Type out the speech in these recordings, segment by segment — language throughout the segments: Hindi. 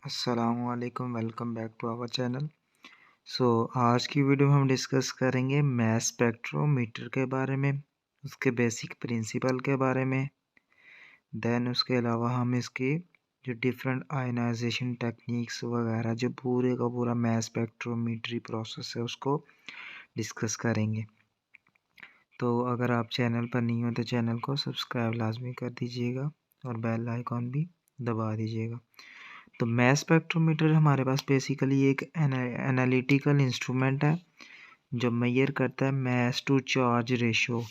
अस्सलामुअलैकुम, welcome back to our channel. आज की वीडियो में हम डिस्कस करेंगे मास स्पेक्ट्रोमीटर के बारे में, उसके बेसिक प्रिंसिपल के बारे में। देन उसके अलावा हम इसकी जो डिफरेंट आयनाइजेशन टेक्निक्स वगैरह जो पूरे का पूरा मास स्पेक्ट्रोमीट्री प्रोसेस है उसको डिस्कस करेंगे। तो अगर आप चैनल पर नहीं हो तो चैनल को सब्सक्राइब लाजमी कर दीजिएगा और बेल आइकॉन भी दबा दीजिएगा। तो मास स्पेक्ट्रोमीटर हमारे पास बेसिकली एक एनालिटिकल इंस्ट्रूमेंट है जो मेजर करता है मास टू चार्ज रेशो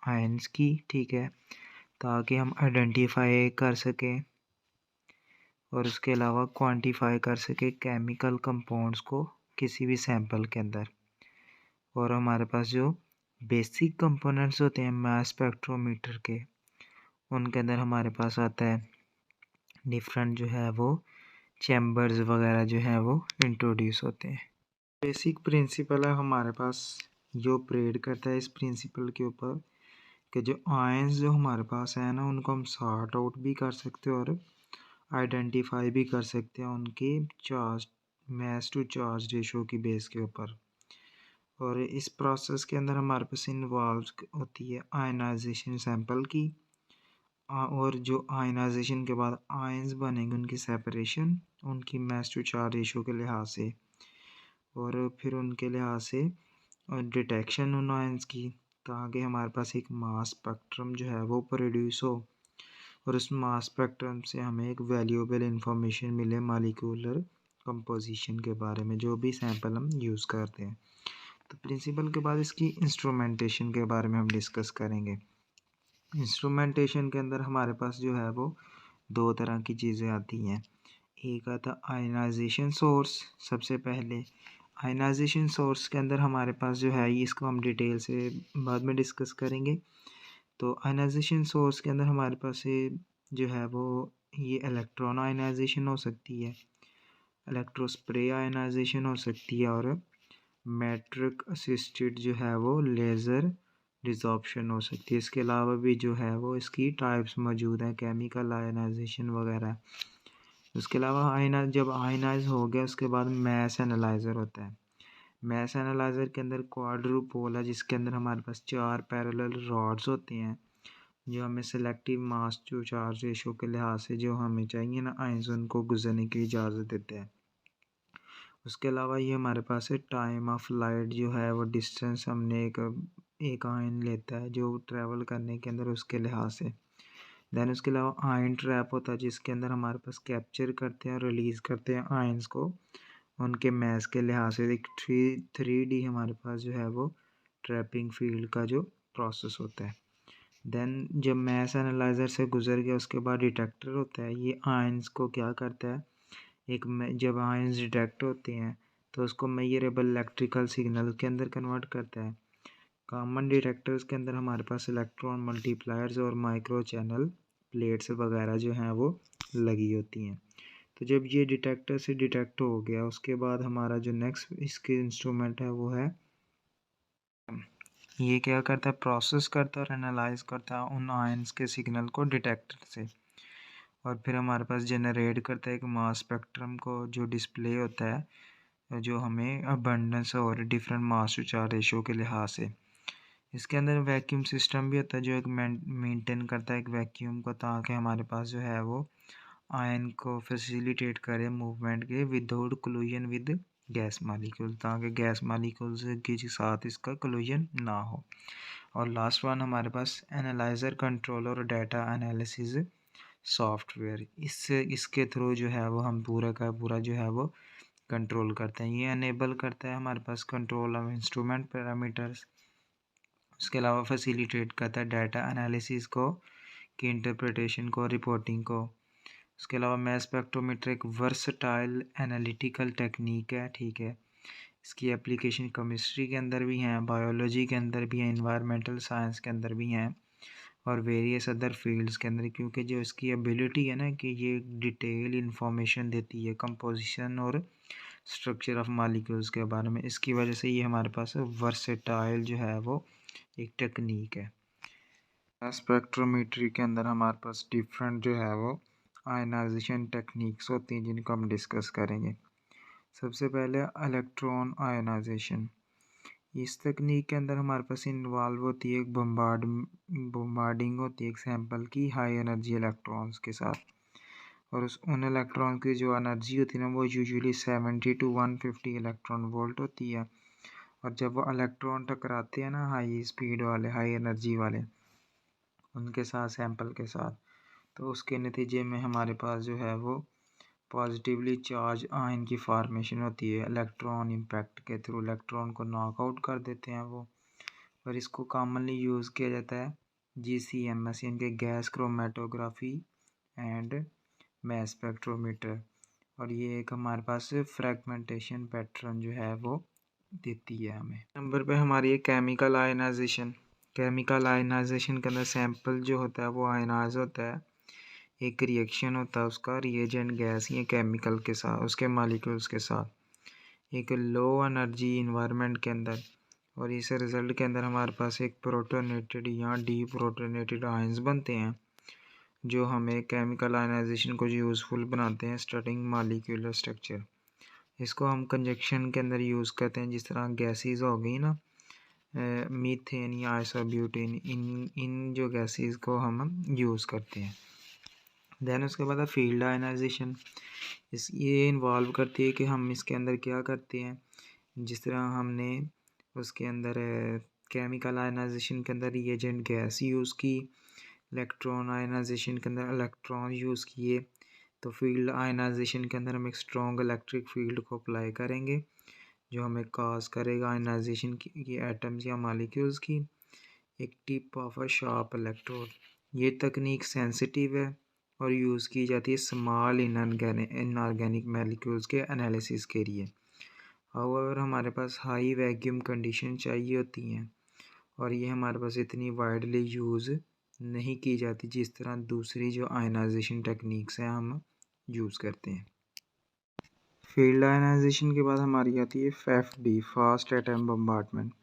आयंस की, ठीक है, ताकि हम आइडेंटिफाई कर सकें और उसके अलावा क्वांटिफाई कर सकें केमिकल कंपाउंड्स को किसी भी सैंपल के अंदर। और हमारे पास जो बेसिक कंपोनेंट्स होते हैं मास स्पेक्ट्रोमीटर के, उनके अंदर हमारे पास आता है डिफरेंट जो है वो चैम्बर्स वगैरह जो है वो इंट्रोड्यूस होते हैं। बेसिक प्रिंसिपल है हमारे पास जो ऑपरेट करता है इस प्रिंसिपल के ऊपर कि जो आयंस जो हमारे पास है ना उनको हम सॉर्ट आउट भी कर सकते हैं और आइडेंटिफाई भी कर सकते हैं उनकी charge mass to charge ratio की बेस के ऊपर। और इस प्रोसेस के अंदर हमारे पास इन्वॉल्व होती है आयनाइजेशन सैंपल की, और जो आयनाइजेशन के बाद आयंस बनेंगे उनकी सेपरेशन उनकी मास टू चार्ज रेशो के लिहाज से, और फिर उनके लिहाज से डिटेक्शन उन आयंस की, ताकि हमारे पास एक मास स्पेक्ट्रम जो है वो प्रोड्यूस हो और उस मास स्पेक्ट्रम से हमें एक वैल्यूएबल इंफॉर्मेशन मिले मॉलिक्यूलर कंपोजिशन के बारे में जो भी सैंपल हम यूज़ करते हैं। तो प्रिंसिपल के बाद इसकी इंस्ट्रूमेंटेशन के बारे में हम डिस्कस करेंगे। इंस्ट्रूमेंटेशन के अंदर हमारे पास जो है वो दो तरह की चीज़ें आती हैं। एक आता आयनाइजेशन सोर्स। सबसे पहले आयनाइजेशन सोर्स के अंदर हमारे पास जो है इसको हम डिटेल से बाद में डिस्कस करेंगे। तो आयनाइजेशन सोर्स के अंदर हमारे पास जो है वो ये इलेक्ट्रॉन आयनाइजेशन हो सकती है, इलेक्ट्रोस्प्रे आयनाइजेशन हो सकती है, और मैट्रिक असिस्टेड जो है वो लेज़र डिसॉर्प्शन हो सकती है। इसके अलावा भी जो है वो इसकी टाइप्स मौजूद हैं, केमिकल आयनाइजेशन वगैरह। उसके अलावा जब आयनाइज हो गया उसके बाद मास एनालाइज़र होता है। मास एनालाइज़र के अंदर क्वाड्रुपोल है जिसके अंदर हमारे पास 4 पैरेलल रॉड्स होते हैं जो हमें selective mass to charge ratio के लिहाज से जो हमें चाहिए ना आयंस उनको गुजरने की इजाज़त देते हैं। उसके अलावा ये हमारे पास है टाइम ऑफ लाइट जो है वो डिस्टेंस हमने एक आयन लेता है जो ट्रैवल करने के अंदर उसके लिहाज से। देन उसके अलावा आयन ट्रैप होता है जिसके अंदर हमारे पास कैप्चर करते हैं, रिलीज़ करते हैं आयंस को उनके मास के लिहाज से। एक 3D हमारे पास जो है वो ट्रैपिंग फील्ड का जो प्रोसेस होता है। देन जब मास एनालाइज़र से गुजर गया उसके बाद डिटेक्टर होता है। ये आयंस को क्या करता है, जब आयंस डिटेक्ट होते हैं तो उसको मेजरेबल इलेक्ट्रिकल सिग्नल के अंदर कन्वर्ट करता है। कॉमन डिटेक्टर्स के अंदर हमारे पास इलेक्ट्रॉन मल्टीप्लायर्स और माइक्रो चैनल प्लेट्स वगैरह जो हैं वो लगी होती हैं। तो जब ये डिटेक्टर से डिटेक्ट हो गया उसके बाद हमारा जो नेक्स्ट इसके इंस्ट्रूमेंट है वो है, ये क्या करता है, प्रोसेस करता है और एनालाइज करता है उन आयंस के सिग्नल को डिटेक्टर से, और फिर हमारे पास जनरेट करता है एक मास स्पेक्ट्रम को जो डिस्प्ले होता है जो हमें अबंडेंस और different mass to charge ratio के लिहाज से। इसके अंदर वैक्यूम सिस्टम भी होता है जो एक मेंटेन करता है एक वैक्यूम को, ताकि हमारे पास जो है वो आयन को फैसिलिटेट करे मूवमेंट के without collision with gas molecule, ताकि गैस मालिक्यूल्स के साथ इसका कोलिजन ना हो। और लास्ट वन हमारे पास एनालाइज़र कंट्रोलर और डाटा एनालिसिस सॉफ्टवेयर। इसके थ्रू जो है वो हम पूरा का पूरा जो है वो कंट्रोल करते हैं। ये अनेबल करता है हमारे पास कंट्रोल ऑफ इंस्ट्रूमेंट पैरामीटर्स। उसके अलावा फैसिलिटेट करता है डाटा एनालिसिस को, की इंटरप्रिटेशन को, रिपोर्टिंग को। उसके अलावा मास स्पेक्ट्रोमीटर एक वर्सटाइल एनालिटिकल टेक्निक है, ठीक है। इसकी एप्लीकेशन केमिस्ट्री के अंदर भी हैं, बायोलॉजी के अंदर भी हैं, इन्वायरमेंटल साइंस के अंदर भी हैं और वेरियस अदर फील्ड्स के अंदर, क्योंकि जो इसकी एबिलिटी है ना कि ये डिटेल इंफॉर्मेशन देती है कंपोजिशन और स्ट्रक्चर ऑफ मॉलिक्यूल्स के बारे में, इसकी वजह से ये हमारे पास वर्सेटाइल जो है वो एक टेक्निक है। स्पेक्ट्रोमेट्री के अंदर हमारे पास डिफरेंट जो है वो आयनाइजेशन टेक्निक्स होती हैं जिनको हम डिस्कस करेंगे। सबसे पहले इलेक्ट्रॉन आयनाइजेशन। इस तकनीक के अंदर हमारे पास इन्वॉल्व होती है एक बम्बार्डिंग होती है एक सैंपल की हाई एनर्जी इलेक्ट्रॉन्स के साथ, और उन इलेक्ट्रॉन की जो एनर्जी होती है ना वो यूजुअली 70 to 150 इलेक्ट्रॉन वोल्ट होती है। और जब वो इलेक्ट्रॉन टकराते हैं ना हाई स्पीड वाले हाई एनर्जी वाले उनके साथ सैंपल के साथ, तो उसके नतीजे में हमारे पास जो है वो पॉजिटिवली चार्ज आयन की फॉर्मेशन होती है। इलेक्ट्रॉन इम्पैक्ट के थ्रू इलेक्ट्रॉन को नॉकआउट कर देते हैं वो। और इसको कॉमनली यूज़ किया जाता है GCMS यानी कि gas chromatography and mess spectrometer. और ये एक हमारे पास फ्रैगमेंटेशन पैटर्न जो है वो देती है हमें। नंबर पे हमारी है केमिकल आयनाइजेशन। केमिकल आयनाइजेशन के अंदर सैंपल जो होता है वो आयनाइज होता है। एक रिएक्शन होता है उसका रिएजेंट गैस या केमिकल के साथ उसके मॉलिक्यूल्स के साथ एक लो एनर्जी इन्वायरमेंट के अंदर, और इस रिज़ल्ट के अंदर हमारे पास एक प्रोटोनेटेड या डी प्रोटोनेटेड आयंस बनते हैं जो हमें केमिकल आयनाइजेशन को यूज़फुल बनाते हैं स्टडिंग मॉलिक्यूलर स्ट्रक्चर। इसको हम कंजक्शन के अंदर यूज़ करते हैं, जिस तरह गैसेस हो गई ना मीथेन या आइसोब्यूटेन, इन जो गैसेस को हम यूज़ करते हैं। देन उसके बाद फील्ड आयनाइजेशन। ये इन्वॉल्व करती है कि हम इसके अंदर क्या करते हैं, जिस तरह हमने उसके अंदर केमिकल आयनाइजेशन के अंदर रिएजेंट गैस यूज़ की, इलेक्ट्रॉन आयनाइजेशन के अंदर इलेक्ट्रॉन यूज़ किए, तो फील्ड आयनाइजेशन के अंदर हम एक स्ट्रॉन्ग इलेक्ट्रिक फील्ड को अप्लाई करेंगे जो हमें कॉज करेगा आयनाइजेशन की एटम्स या मॉलिक्यूल्स की एक tip of a sharp electrode. ये तकनीक सेंसिटिव है और यूज़ की जाती है स्मॉल इनऑर्गेनिक मॉलिक्यूल्स के एनालिसिस के लिए। हाउएवर हमारे पास हाई वैक्यूम कंडीशन चाहिए होती हैं और ये हमारे पास इतनी वाइडली यूज़ नहीं की जाती जिस तरह दूसरी जो आयनाइजेशन टेक्निक्स हैं हम यूज़ करते हैं। फील्ड आयनाइजेशन के बाद हमारी आती है FAFD फास्ट एटम बम्बार्डमेंट।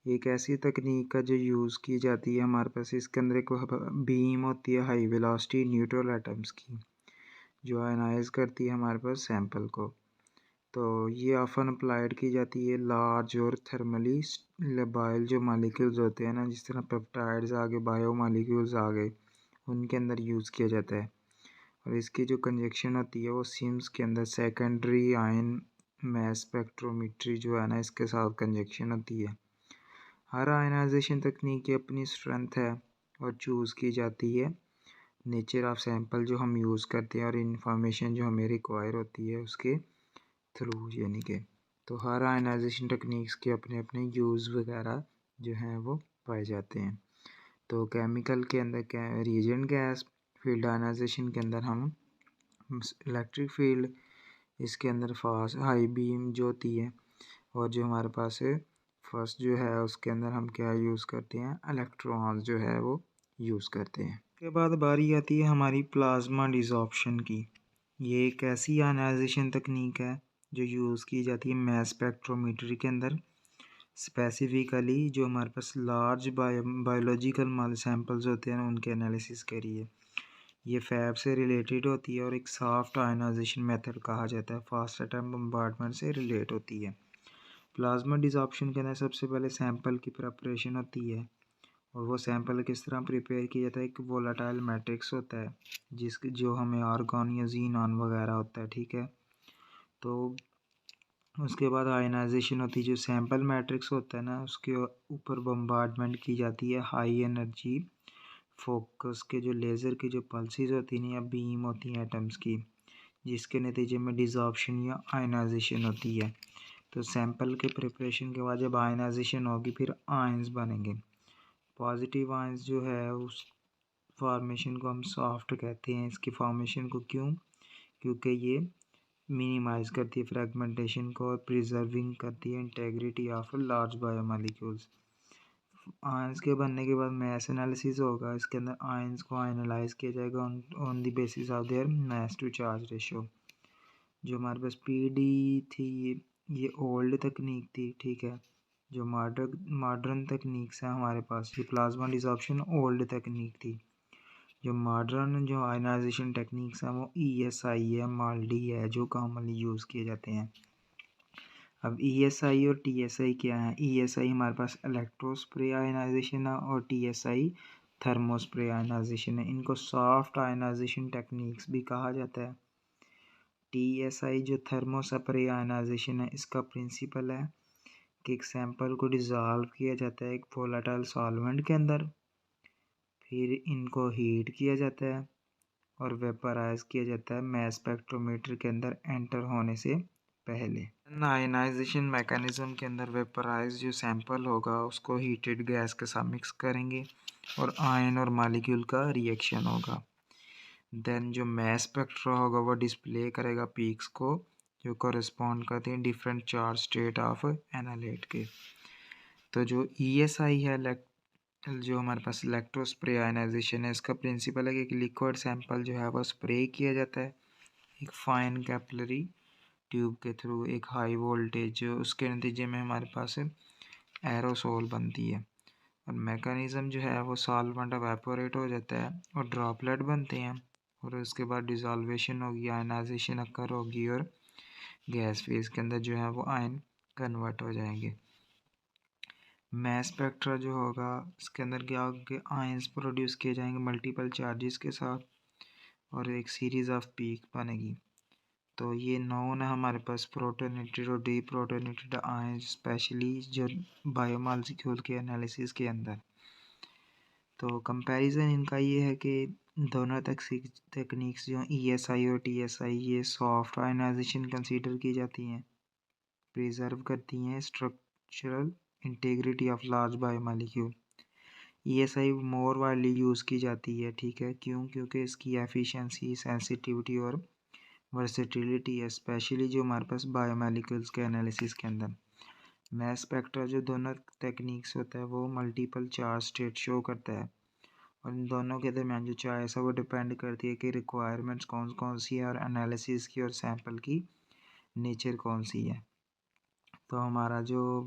एक ऐसी तकनीक है जो यूज़ की जाती है हमारे पास, इसके अंदर एक बीम होती है हाई वेलोसिटी न्यूट्रल एटम्स की जो आयनाइज करती है हमारे पास सैंपल को। तो ये ऑफन अप्लाइड की जाती है लार्ज और थर्मली लेबाइल जो मालिक्यूल्स होते हैं ना, जिस तरह पेप्टाइड्स आ गए बायो मालिक्यूल्स आ गए, उनके अंदर यूज़ किया जाता है। और इसकी जो कंजक्शन होती है वो सिम्स के अंदर सेकेंडरी आयन मैस स्पेक्ट्रोमेट्री जो है ना इसके साथ कंजक्शन होती है। हर आयनाइजेशन तकनीक की अपनी स्ट्रेंथ है और चूज़ की जाती है नेचर ऑफ सैंपल जो हम यूज़ करते हैं और इंफॉर्मेशन जो हमें रिक्वायर होती है उसके थ्रू, यानी कि तो हर आयनाइजेशन टेक्निक्स के अपने अपने यूज़ वगैरह जो हैं वो पाए जाते हैं। तो केमिकल के अंदर रिएजेंट गैस, फील्ड आयनाइजेशन के अंदर हम इलेक्ट्रिक फील्ड, इसके अंदर फास्ट हाई बीम जो होती है, और जो हमारे पास है फर्स्ट जो है उसके अंदर हम क्या यूज़ करते हैं इलेक्ट्रॉन्स जो है वो यूज़ करते हैं। उसके बाद बारी आती है हमारी प्लाज्मा डिसॉर्प्शन की। ये एक ऐसी आयनाइजेशन तकनीक है जो यूज़ की जाती है मैस स्पेक्ट्रोमीटर के अंदर, स्पेसिफिकली जो हमारे पास लार्ज बायोलॉजिकल सैंपल्स होते हैं उनके एनालिसिस के लिए। ये फैब से रिलेटेड होती है और एक सॉफ्ट आयनाइजेशन मेथड कहा जाता है, फास्ट एटम बम्बार्डमेंट से रिलेट होती है। प्लाज्मा डिसॉर्प्शन के अंदर सबसे पहले सैंपल की प्रिपरेशन होती है, और वो सैंपल किस तरह प्रिपेयर किया जाता है, एक वोलाटाइल मैट्रिक्स होता है जिसके जो हमें आर्गॉन या जीनॉन वगैरह होता है, ठीक है। तो उसके बाद आयनाइजेशन होती है, जो सैंपल मैट्रिक्स होता है ना उसके ऊपर बम्बार्डमेंट की जाती है हाई एनर्जी फोकस के जो लेज़र की जो पल्सेस होती हैं या बीम होती हैं एटम्स की, जिसके नतीजे में डिसॉर्प्शन या आयनाइजेशन होती है। तो सैंपल के प्रिपरेशन के बाद जब आयनाइजेशन होगी फिर आयंस बनेंगे। पॉजिटिव आयंस जो है उस फॉर्मेशन को हम सॉफ्ट कहते हैं। इसकी फॉर्मेशन को क्योंकि ये मिनिमाइज करती है फ्रैगमेंटेशन को और प्रिजर्विंग करती है integrity of large biomolecules. Ions के बनने के बाद मैस एनालिसिस होगा, इसके अंदर आयंस को एनालाइज किया जाएगा on the basis of their mass to charge ratio. जो हमारे पास PD थी ये ओल्ड तकनीक थी, ठीक है। जो मॉडर्न तकनीक्स हैं हमारे पास, ये प्लाज्मा डिसॉर्प्शन ओल्ड तकनीक थी। जो मॉडर्न जो आयनाइजेशन टेक्निक्स हैं वो ESI है, MALDI है, जो कॉमनली यूज़ किए जाते हैं। अब ESI और TSI क्या है? ESI हमारे पास इलेक्ट्रोस्प्रे आयनाइजेशन है और TSI थर्मोस्प्रे आयनाइजेशन है। इनको सॉफ्ट आयनाइजेशन टेक्निक्स भी कहा जाता है। TSI जो थर्मोस्प्रे आयनाइजेशन है, इसका प्रिंसिपल है कि एक सैंपल को डिज़ोल्व किया जाता है एक वोलेटाइल सॉल्वेंट के अंदर, फिर इनको हीट किया जाता है और वेपराइज किया जाता है मैस स्पेक्ट्रोमीटर के अंदर एंटर होने से पहले। आयनाइजेशन मैकेनिज्म के अंदर वेपराइज जो सैंपल होगा उसको हीटेड गैस के साथ मिक्स करेंगे और आयन और मॉलिक्यूल का रिएक्शन होगा। देन जो मैस स्पेक्ट्रा होगा वो डिस्प्ले करेगा पीक्स को जो कॉरेस्पॉन्ड करते हैं different charge state of analyte के। तो जो ESI है जो हमारे पास इलेक्ट्रोस्प्रे आयनाइजेशन है, इसका प्रिंसिपल है कि एक लिक्विड सैंपल जो है वो स्प्रे किया जाता है एक फाइन कैपिलरी ट्यूब के थ्रू एक हाई वोल्टेज, उसके नतीजे में हमारे पास एरोसोल बनती है और मैकेनिज़्म जो है वो सॉल्वेंट एवेपोरेट हो जाता है और ड्रॉपलेट बनते हैं और उसके बाद डिज़ोल्वेशन होगी, आयनाइजेशन अकर होगी और गैस फेज के अंदर जो है वो आयन कन्वर्ट हो जाएंगे। मैस स्पेक्ट्रा जो होगा इसके अंदर क्या होगा कि आयंस प्रोड्यूस किए जाएंगे मल्टीपल चार्जेस के साथ और एक सीरीज़ ऑफ पीक बनेगी। तो ये नोन है हमारे पास प्रोटोनेटेड और डीप्रोटोनेटेड आयंस, स्पेशली जो बायोमॉलिक्यूल के एनालिसिस के अंदर। तो कंपैरिजन इनका ये है कि दोनों टेक्निक्स जो ESI और TSI ये सॉफ्ट आयनाइजेशन कंसीडर की जाती हैं, प्रिजर्व करती हैं structural integrity of large biomolecule. ESI more widely use की जाती है, ठीक है, क्यों? क्योंकि इसकी एफिशिएंसी, सेंसिटिविटी और वर्सेटिलिटी है, स्पेशली जो हमारे पास बायोमॉलिक्यूल्स के एनालिसिस के अंदर। मैस स्पेक्ट्रा जो दोनों टेक्निक्स होता है वो मल्टीपल चार्ज स्टेट शो करता है और इन दोनों के दरमियान जो चॉइस है वो डिपेंड करती है कि रिक्वायरमेंट्स कौन कौन सी है और एनालिसिस की और सैंपल की नेचर कौन सी है। तो हमारा जो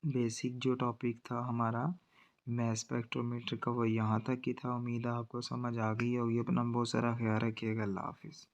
बेसिक जो टॉपिक था हमारा मैस स्पेक्ट्रोमीटर का वो यहाँ तक ही था। उम्मीद है आपको समझ आ गई होगी। अपना बहुत सारा ख्याल रखिएगा। अल्लाह हाफिज़।